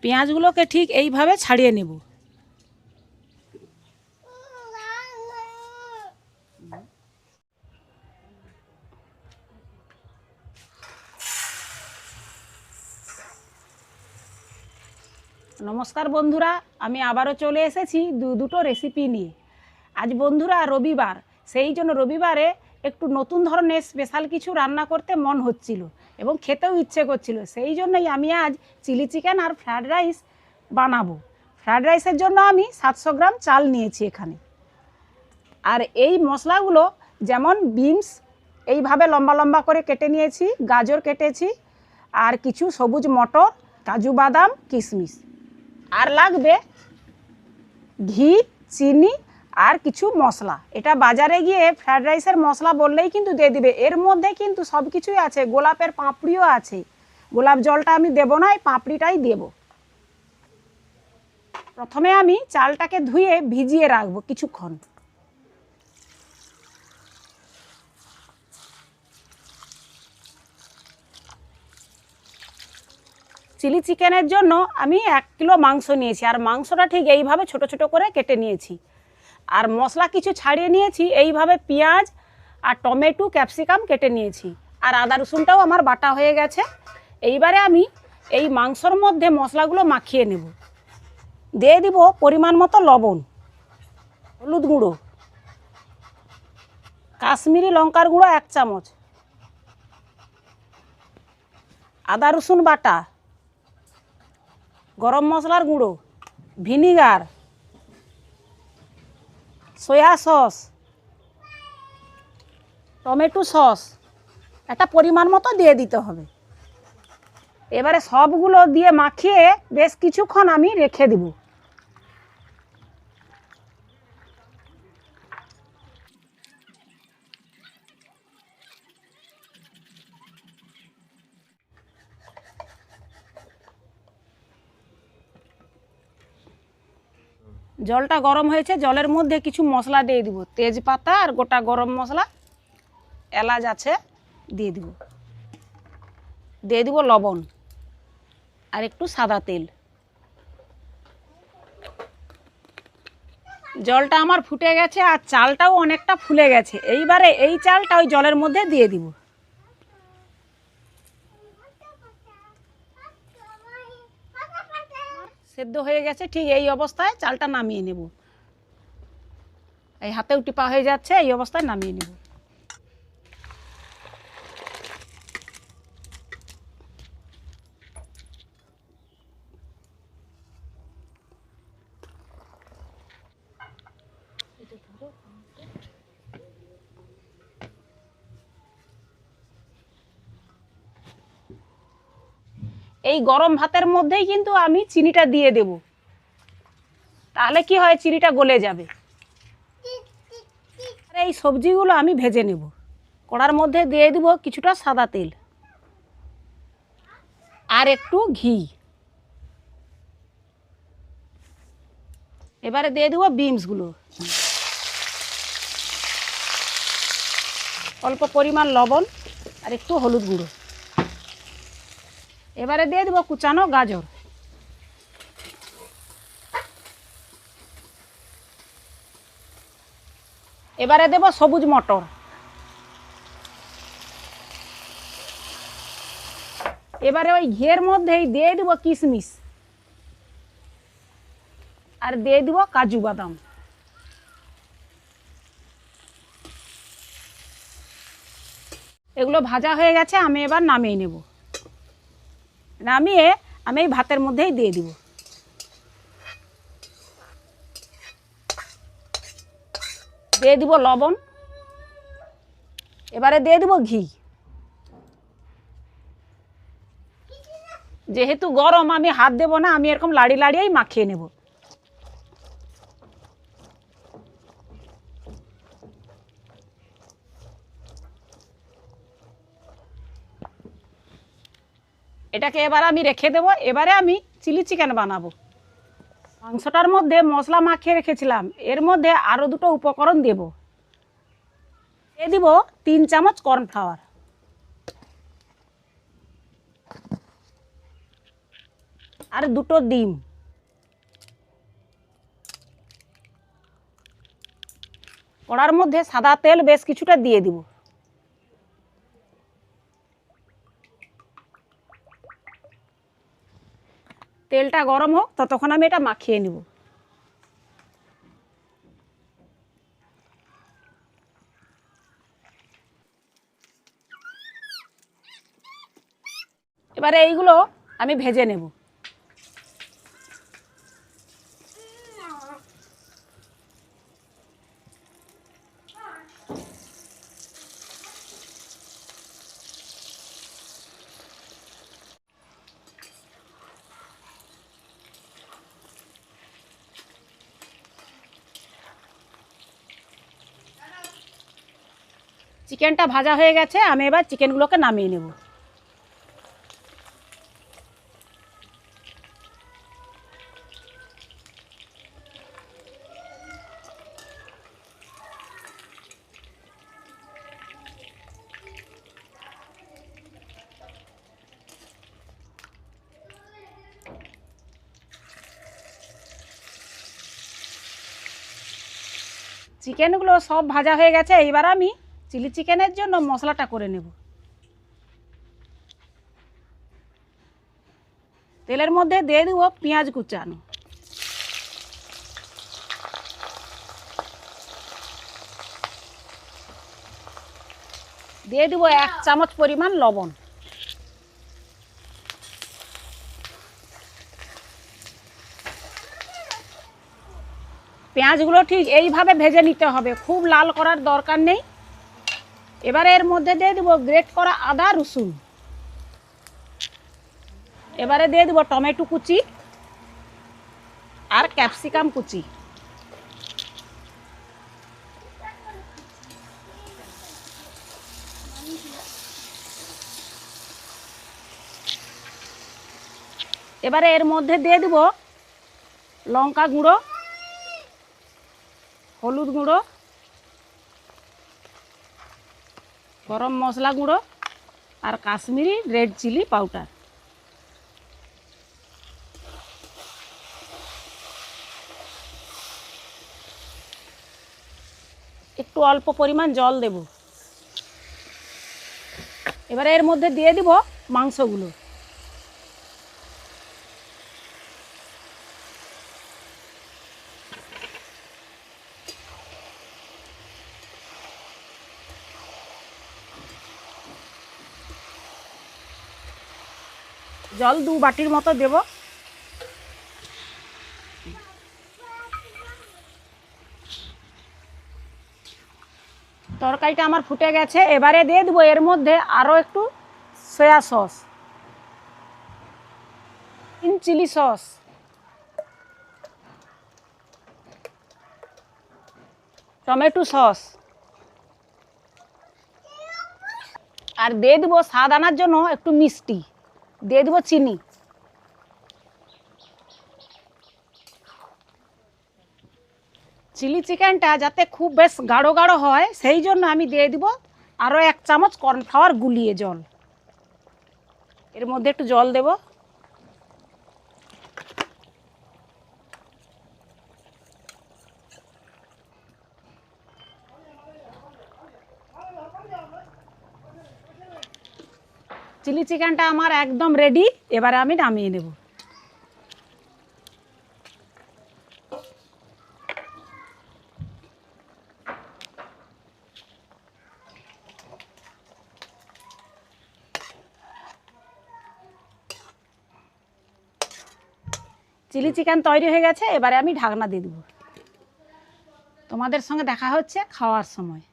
পেঁয়াজগুলোকে ঠিক এইভাবে ছাড়িয়ে নেব। নমস্কার বন্ধুরা, আমি আবারও চলে এসেছি দুটো রেসিপি নিয়ে। আজ বন্ধুরা রবিবার, সেই জন্য রবিবারে একটু নতুন ধরনের স্পেশাল কিছু রান্না করতে মন হচ্ছিল এবং খেতেও ইচ্ছে করছিল। সেই জন্যই আমি আজ চিলি চিকেন আর ফ্রায়েড রাইস বানাবো। ফ্রায়েড রাইসের জন্য আমি 700 গ্রাম চাল নিয়েছি এখানে। আর এই মশলাগুলো যেমন বিনস এইভাবে লম্বা লম্বা করে কেটে নিয়েছি, গাজর কেটেছি, আর কিছু সবুজ মটর, কাজু বাদাম, কিশমিশ। আর লাগবে ঘি, চিনি আর কিছু মশলা। এটা বাজারে গিয়ে ফ্রায়েড রাইসের মশলা বললেই কিন্তু দিয়ে দিবে। এর মধ্যে কিন্তু সব কিছুই আছে, গোলাপের পাপড়িও আছে। গোলাপ জলটা আমি দেবো না, এই পাপড়িটাই দেব। প্রথমে আমি চালটাকে ধুয়ে ভিজিয়ে রাখবো কিছুক্ষণ। চিলি চিকেনের জন্য আমি 1 কিলো মাংস নিয়েছি, আর মাংসটা ঠিক এইভাবে ছোট ছোট করে কেটে নিয়েছি। আর মশলা কিছু ছাড়িয়ে নিয়েছি, এইভাবে পেঁয়াজ আর টমেটো, ক্যাপসিকাম কেটে নিয়েছি, আর আদা রসুনটাও আমার বাটা হয়ে গেছে। এইবারে আমি এই মাংসর মধ্যে মশলাগুলো মাখিয়ে নেব। দিয়ে দিব পরিমাণ মতো লবণ, হলুদ গুঁড়ো, কাশ্মীরি লঙ্কার গুঁড়ো 1 চামচ, আদা রসুন বাটা, গরম মশলার গুঁড়ো, vinegar, soya sauce, tomato sauce একটা পরিমাণ মতো দিয়ে দিতে হবে। এবারে সবগুলো দিয়ে মাখিয়ে বেশ কিছুক্ষণ আমি রেখে দেব। জলটা গরম হয়েছে, জলের মধ্যে কিছু মশলা দিয়ে দিব। তেজপাতা আর গোটা গরম মশলা, এলাচ আছে, দিয়ে দিব। দিয়ে দিব লবণ আর একটু সাদা তেল। জলটা আমার ফুটে গেছে আর চালটাও অনেকটা ফুলে গেছে। এইবারে এই চালটা ওই জলের মধ্যে দিয়ে দিব। সেদ্ধ হয়ে গেছে, ঠিক এই অবস্থায় চালটা নামিয়ে নেব। এই হাতেও টিপা হয়ে যাচ্ছে, এই অবস্থায় নামিয়ে নেব। এই গরম ভাতের মধ্যেই কিন্তু আমি চিনিটা দিয়ে দেব, তাহলে কি হয়, চিনিটা গলে যাবে। আর এই সবজিগুলো আমি ভেজে নেব। কড়ার মধ্যে দিয়ে দিব কিছুটা সাদা তেল আর একটু ঘি। এবারে দিয়ে দেবো বিনসগুলো, অল্প পরিমাণ লবণ আর একটু হলুদ গুঁড়ো। এবারে দিয়ে দেবো কুচানো গাজর। এবারে দেব সবুজ মটর। এবারে ওই ঘিয়ের মধ্যেই দিয়ে দেবো কিশমিশ আর দিয়ে দেবো কাজু বাদাম। এগুলো ভাজা হয়ে গেছে, আমি এবার নামিয়ে নেব। নামিয়ে আমি এই ভাতের মধ্যেই দিয়ে দিব। দিয়ে দিব লবণ, এবারে দিয়ে দিব ঘি। যেহেতু গরম, আমি হাত দেব না, আমি এরকম লাড়ি লাড়িয়েই মাখিয়ে নেব। এটাকে এবার আমি রেখে দেব। এবারে আমি চিলি চিকেন বানাবো। মাংসটার মধ্যে মশলা মাখিয়ে রেখেছিলাম, এর মধ্যে আরও দুটো উপকরণ দেব। দিয়ে দিব 3 চামচ কর্নফ্লাওয়ার, আর 2টো ডিম। কড়ার মধ্যে সাদা তেল বেশ কিছুটা দিয়ে দিব। তেলটা গরম হোক ততক্ষণ আমি এটা মাখিয়ে নিব। এবারে এইগুলো আমি ভেজে নেব। চিকেনটা ভাজা হয়ে গেছে, আমি এবার চিকেনগুলোকে নামিয়ে নেব। চিকেনগুলো সব ভাজা হয়ে গেছে, এইবার আমি চিলি চিকেনের জন্য মশলাটা করে নেব। তেলের মধ্যে দিয়ে দেবো পেঁয়াজ কুচানো, দিয়ে দেবো 1 চামচ পরিমাণ লবণ, পেঁয়াজগুলো ঠিক এইভাবে ভেজে নিতে হবে, খুব লাল করার দরকার নেই। এবারে এর মধ্যে দিয়ে দেবো গ্রেট করা আদা রসুন, এবারে দিয়ে দেবো টমেটো কুচি আর ক্যাপসিকাম কুচি। এবারে এর মধ্যে দিয়ে দেব লঙ্কা গুঁড়ো, হলুদ গুঁড়ো, গরম মশলা গুঁড়ো আর কাশ্মীরি রেড চিলি পাউডার। একটু অল্প পরিমাণ জল দেব। এবারে এর মধ্যে দিয়ে দিব মাংসগুলো। জল 2 বাটির মতো দেব। তরকারিটা আমার ফুটে গেছে, এবারে দিয়ে দেবো এর মধ্যে আরও একটু soya sauce, chilli sauce, tomato sauce আর দিয়ে দেবো স্বাদ আনার জন্য একটু মিষ্টি, দিয়ে দেবো চিনি। চিলি চিকেনটা যাতে খুব বেশ গাঢ় গাঢ় হয় সেই জন্য আমি দিয়ে দিব আরও 1 চামচ কর্নফ্লাওয়ার গুলিয়ে জল। এর মধ্যে একটু জল দেব। চিলি চিকেনটা আমার একদম রেডি, এবারে আমি নামিয়ে নেব। চিলি চিকেন তৈরি হয়ে গেছে, এবারে আমি ঢাকনা দিয়ে দেব। তোমাদের সঙ্গে দেখা হচ্ছে খাওয়ার সময়।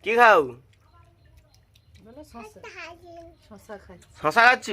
কি খাও? শশা খাচ্ছ?